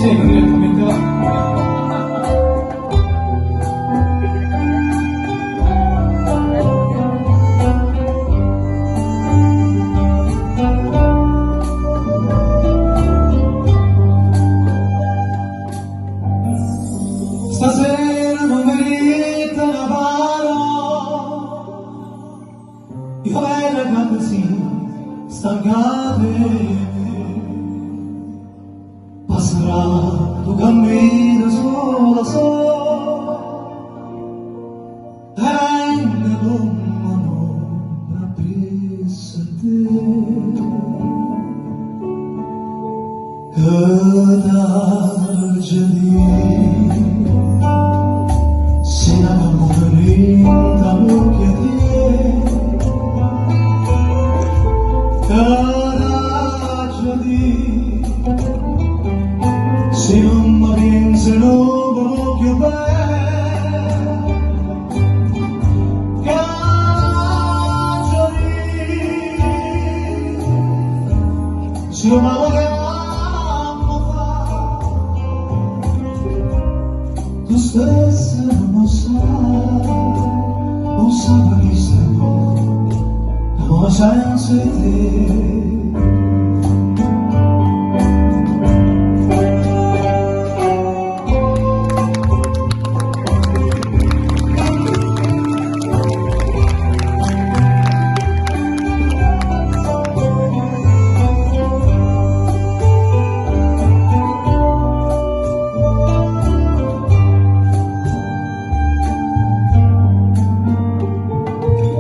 piacere con il commento. Stasera non merita una mano, io bella così, stancate. Passerà tu cammino solo e ne un'ombra presso te che t'aggia di se ne va da mucchia te che t'aggia di se non mi pensi non mi voglio bene, caccia lì, se non mi vogliamo fare, tu stessa non sai chi sei, ma senza te.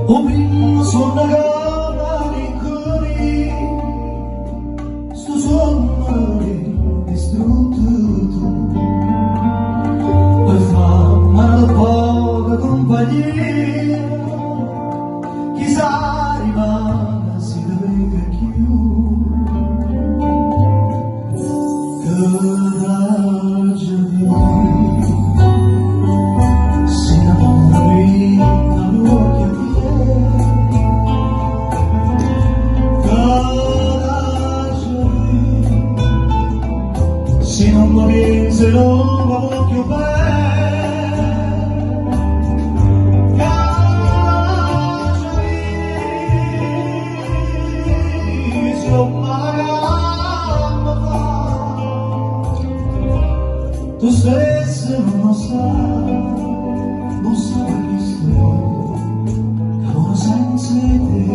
Obrimo sonna gara rinconi, sto sonno distrutto tu, poi fa male poca compagnia, chissà rimane si deve più, che d'aggia di se ne va morire da l'occhio di se non mi pensi non mi voglio bene, caccia lì, se non mi fa, tu stesso non sai chi sto, che senza te.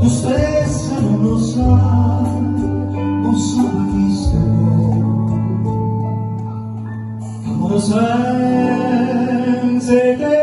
Tu stessa non sai chi sto, amore senza te.